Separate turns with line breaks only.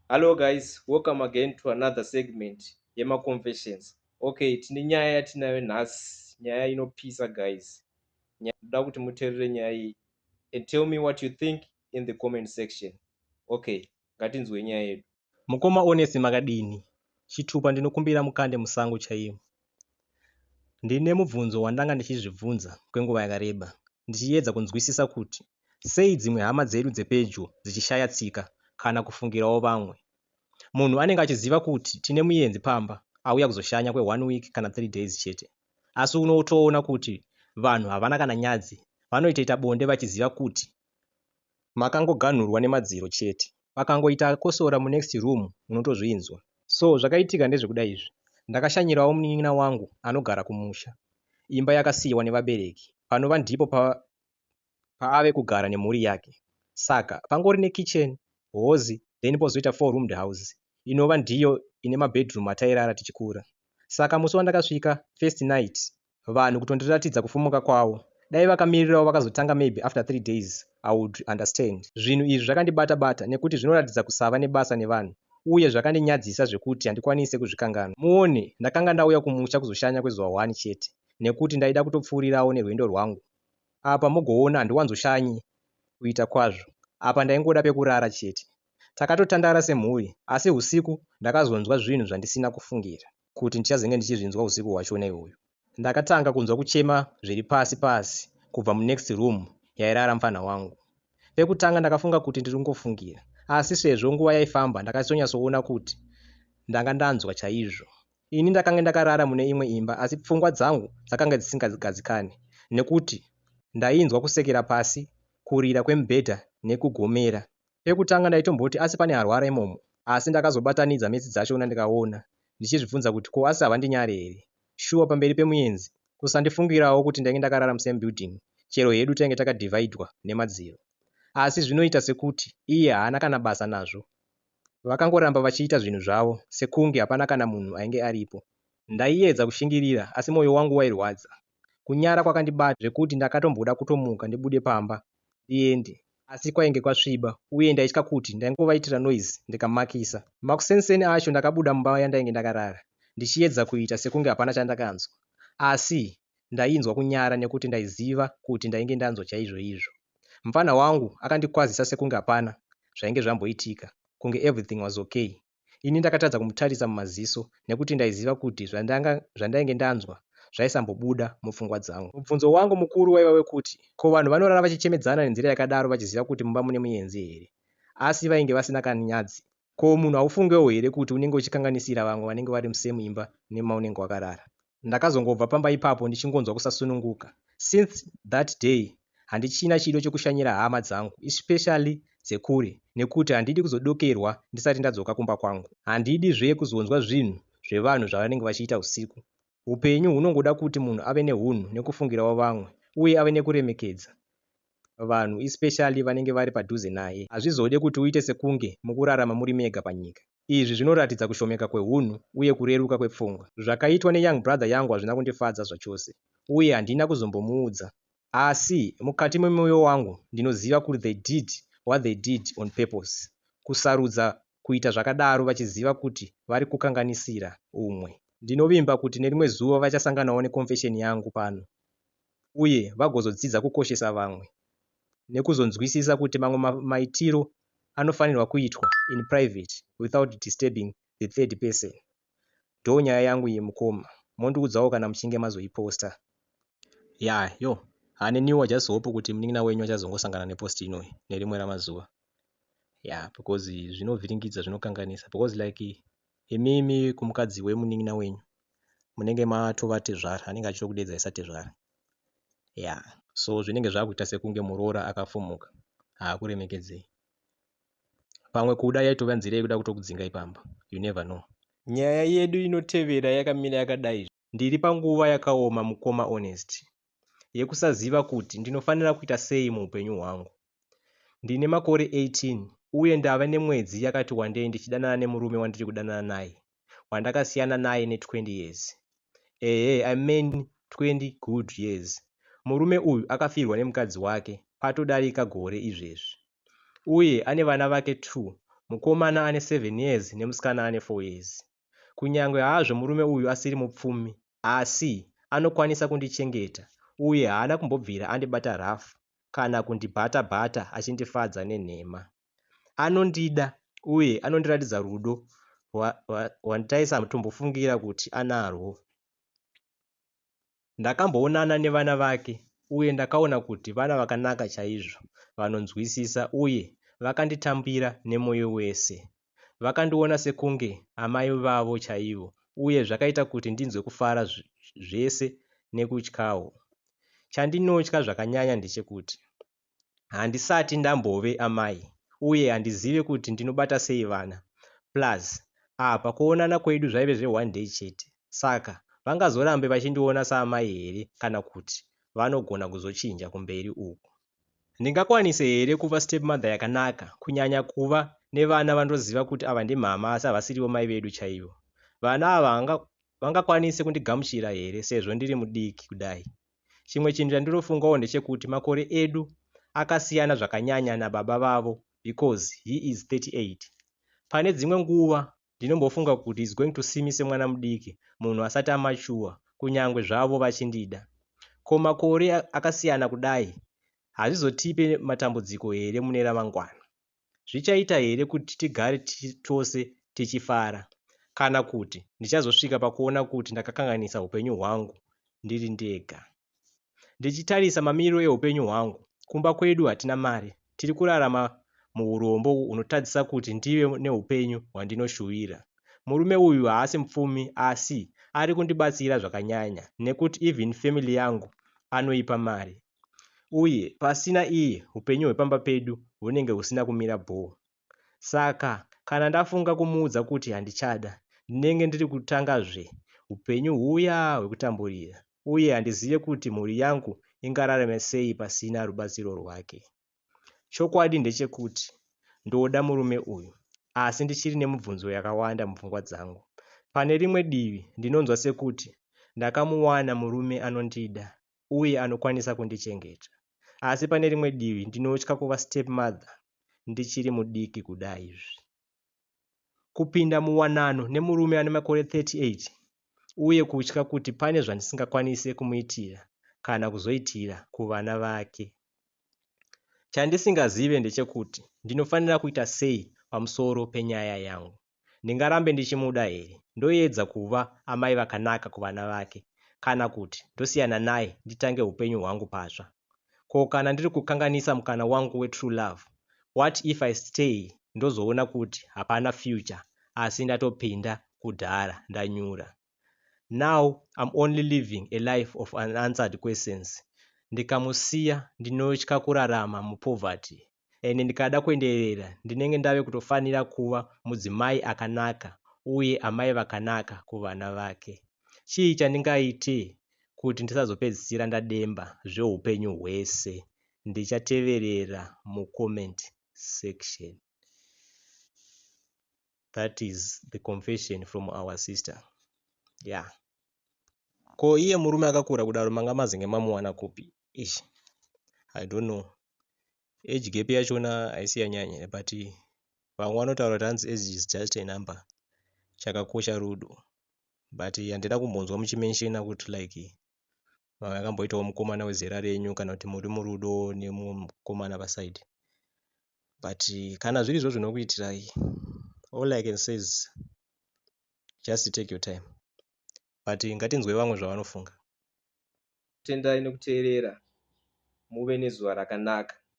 Hello guys, welcome again to another segment Yema Confessions. Okay, tine nyaya yatinayo nhasi, nyaya inopisa guys. Ndoda kuti muteerere nyaya iyi and tell me what you think in the comment section. Okay, ngatinzwe nyaya yedu.
Mukoma Honest makadini chitupa ndinokumbira mukande musango chaiwo. Ndine mubvunzo wandanga ndichizvibvunza kwenguva yakareba ndichiedza kunzwisisa kuti sei dzimwe hama dzedu dzepedyo dzichishaya tsika kana kufungirawo vamwe. Munhu anenge achiziva kuti tine muenzi pamba auya kuzoshanya kwe1 week kana 3 days chete, asi unotoona kuti vanhu havana kana nyadzi, vanoita bonde vachiziva kuti makangoganhurwa nemadziro chete, vakangoita kosora munext room unotozvinzwa. So zvakaitika ndezvekuda izvi, ndakashanyirawo munin'ina wangu anogara kumusha, imba yakasiyiwa nevabereki, panova ndipo paave kugara nemhuri yake. Saka pangori nekitchen, hozi, then pozoita 4-roomed house inova ndiyo ine mabedroom atairara tichikura. Saka musi wandakasvika first night, vanhu kutondiratidza kufumuka kwavo, dai vakamirirawo vakazotanga maybe after 3 days I would understand. Zvinhu izvi zvakandibata-bata nekuti zvinoratidza kusava nebasa nevanhu, uye zvakandinyadzisa zvekuti handikwanise kuzvikangana. Muone, ndakanga ndauya kumusha kuzoshanya kwezuva 1 chete nekuti ndaida kutopfuurirawo nerwendo rwangu. Apa mugoona handiwanzoshanyi kuita kwazvo, apa ndaingoda pekurara chete. Takatotandara semhuri, asi usiku ndakazonzwa zvinhu zvandisina kufungira kuti ndichazenge ndichizvinzwa usiku hwachona ihoyo. Ndakatanga kunzwa kuchema zviri pasi pasi kubva munext room yairara mufana wangu. Pekutanga ndakafunga kuti ndiri kungofungira, asi sezvo nguva yaifamba ndakachonyatsoona kuti ndanga ndanzwa chaizvo. Ini ndakanga ndakarara mune imwe imba, asi pfungwa dzangu dzakanga dzisingagadzikane nekuti ndainzwa kusekera pasi, kurira kwemubhedha nekugomera. Pekutanga ndaitomboti asi pane arwara imomo, asi ndakazobatanidza metsi dzachona ndikaona, ndichizvibvunza kuti ko asi havandinyare here. Shuwa pamberi pemuenzi kusandifungirawo kuti ndainge ndakarara musame building, chero hedu tainge takadhivhaidwa nemadziro. Asi zvinoita sekuti iye haana kana basa nazvo. Vakangoramba vachiita zvinhu zvavo sekunge hapana kana munhu ainge aripo. Ndaiedza kushingirira, asi mwoyo wangu wairwadza. Kunyara kwakandibata zvekuti ndakatomboda kutomuka ndibude pamba ndiende, asi kwainge kwasviba uye ndaitya kuti ndaingovaitira noise ndikamakisa. Makuseni acho ndakabuda mumba yandainge ndakarara, ndichiedza kuita sekunge hapana chandakanzwa, asi ndainzwa kunyara nekuti ndaiziva kuti ndainge ndanzwa chaizvo izvo. Mufana wangu akandikwazisa sekunge hapana zvainge zvamboitika, kunge everything was okay. Ini ndakatadza kumutarisa mumaziso nekuti ndaiziva kuti zvandainge ndanzwa zvaisambobuda mupfungwa dzangu. Mubvunzo wangu mukuru waiva wekuti ko vanhu vanorara vachichemedzana nenzira yakadaro vachiziva kuti mumba mune muenzi here, asi vainge vasina kanyadzi. Ko munhu haufungewo here kuti unenge uchikanganisira vamwe vanenge vari musemu imba nemaunenge wakarara? Ndakazongobva pamba ipapo ndichingonzwa kusasununguka. Since that day handichina chido chekushanyira hama dzangu, especially dzekure, nekuti handidi kuzodokerwa ndisati ndadzoka kumba kwangu. Handidizve kuzonzwa zvinhu zvevanhu zvavanenge vachiita usiku. Upenyu hunongoda kuti munhu ave neunhu nekufungirawo vamwe, uye ave nekuremekedza vanhu, especially vanenge vari padhuze naye. Hazvizode kuti uite sekunge mukurarama muri mega panyika. Izvi zvinoratidza kushomeka kweunhu uye kureruka kwepfungwa. Zvakaitwa neyoung brother yangu hazvina kundifadza zvachose, uye handina kuzombomuudza. Asi mukati memwoyo wangu ndinoziva kuti they did what they did on purpose, kusarudza kuita zvakadaro vachiziva kuti vari kukanganisira umwe. Ndinovimba kuti nerimwe zuva vachasanganawo neconfession yangu pano, uye vagozodzidza kukoshesa vamwe nekuzonzwisisa kuti mamwe maitiro anofanirwa kuitwa in private without disturbing the third person. Ndo nyaya yangu iyi mukoma, mondiudzawo kana muchinge mazoiposta. Haneniwo just hope kuti munin'ina wenyu achazongosangana nepost inoyi nerimwe ramazuva. Because zvinovhiringidza, zvinokanganisa, because like imimi kumukadzi wemunin'ina wenyu munenge matova tezvara, anenge achitokudedzai satezvara. So zvinenge zvakuita sekunge muroora akafumuka, haakuremekedzei. Pamwe kuda yaitova nzira yekuda kutokudzingai pamba, you never know.
Nyaya yedu inotevera yakamira yakadai. Ndiri panguva yakaoma mukoma Honest, yekusaziva kuti ndinofanira kuita sei muupenyu hwangu. Ndine makore 18 uye ndava nemwedzi yakati wandei ndichidanana nemurume wandiri kudanana naye, wandakasiyana naye ne20 years. I mean 20 good years. Murume uyu akafirwa nemukadzi wake patodarika gore izvezvi, uye ane vana vake 2, mukomana ane 7 years nemusikana ane 4 years. Kunyangwe hazvo murume uyu asiri mupfumi, asi anokwanisa kundichengeta uye haana kumbobvira andibata rafu kana kundibhata-bhata achindifadza nenhema. Anondida uye anondiratidza rudo rwandaisatombofungira kuti anarwo. Ndakamboonana nevana vake uye ndakaona kuti vana vakanaka chaizvo, vanonzwisisa uye vakanditambira nemwoyo wese. Vakandiona sekunge amai vavo chaivo uye zvakaita kuti ndinzwe kufara zvese nekutyawo. Chandinotya zvakanyanya ndechekuti handisati ndambove amai uye handizive kuti ndinobata sei vana. Plus apa kuonana kwedu zvaive zve1 day chete, saka vangazorambe vachindiona saamai here kana kuti vanogona kuzochinja kumberi uku. Ndingakwanise here kuva stepmother yakanaka, kunyanya kuva nevana vandoziva kuti ava ndimama asi havasirivo mai vedu chaivo? Vana ava vangakwanise kundigamuchira here sezvo ndiri mudiki kudai? Chimwe chinhu chandinofungawo ndechekuti makore edu akasiyana zvakanyanya nababa vavo because he is 38. Pane dzimwe nguva ndinombofunga kuti is going to see me semwana mudiki, munhu asati amachuwa, kunyangwe zvavo vachindida. Ko makore akasiyana kudai hazvizotipe matambudziko here mune ramangwana? Zvichaita here kuti tigare tose tichifara, kana kuti ndichazosvika pakuona kuti ndakakanganisa upenyu hwangu ndiri ndega? Ndichitarisa mamiriro eupenyu hwangu, kumba kwedu hatina mari, tiri kurarama muurombo hunotadzisa kuti ndive neupenyu hwandinoshuvira. Murume uyu haasi mupfumi asi ari kundibatsira zvakanyanya, nekuti even family yangu anoipa mari. Uye pasina iye upenyu hwepamba pedu hunenge husina kumira bho. Saka kana ndafunga kumuudza kuti handichada, ndinenge ndiri kutangazve upenyu huya hwekutamburira, uye handizive kuti mhuri yangu ingararame sei pasina rubatsiro rwake. Chokwadi ndechekuti ndoda murume uyu, asi ndichiri nemibvunzo yakawanda mupfungwa dzangu. Pane rimwe divi ndinonzwa sekuti ndakamuwana murume anondida uye anokwanisa kundichengeta, asi pane rimwe divi ndinotya kuva stepmother ndichiri mudiki kudai. Kupinda muwanano nemurume ane makore 38 uye kutya kuti pane zvandisingakwanise kumuitira kana kuzoitira kuvana vake. Chandisingazive ndechekuti ndinofanira kuita sei pamusoro penyaya yangu. Ndingarambe ndichimuda here, ndoedza kuva amai vakanaka kuvana vake, kana kuti ndosiyana naye nditange upenyu hwangu patsva? Ko kana ndiri kukanganisa mukana wangu wetrue love, what if I stay ndozoona kuti hapana future asi ndatopinda kudhara ndanyura? Now I'm only living a life of unanswered questions. Ndikamusiya ndinotya kurarama mupoverty, ene ndikada kuenderera ndinenge ndave kutofanira kuva mudzimai akanaka uye amai vakanaka kuvana vake. Chii chandingaite kuti ndisazopedzisira ndademba zveupenyu hwese? Ndichateverera mucomment section. That is the confession from our sister. Yeah. Ko iye murume akakura kudaro manga mazinge mamuwana kupi? I don't know. Age gap yachona haisi yanyanya, but vamwe vanotaura kuti hanzi age is just a number. Chakakosha rudo. But handina kumbonzwa muchimenshina kuti like vamwe vakamboitawo mukomana wezera renyu kana kuti muri murudo nemukomana paside. But kana zviri izvo zvinokuitirai, all I can say is just take your time. But ngatinzwe vamwe zvavanofunga.
Tendai nekuteerera, muve nezuva rakanaka.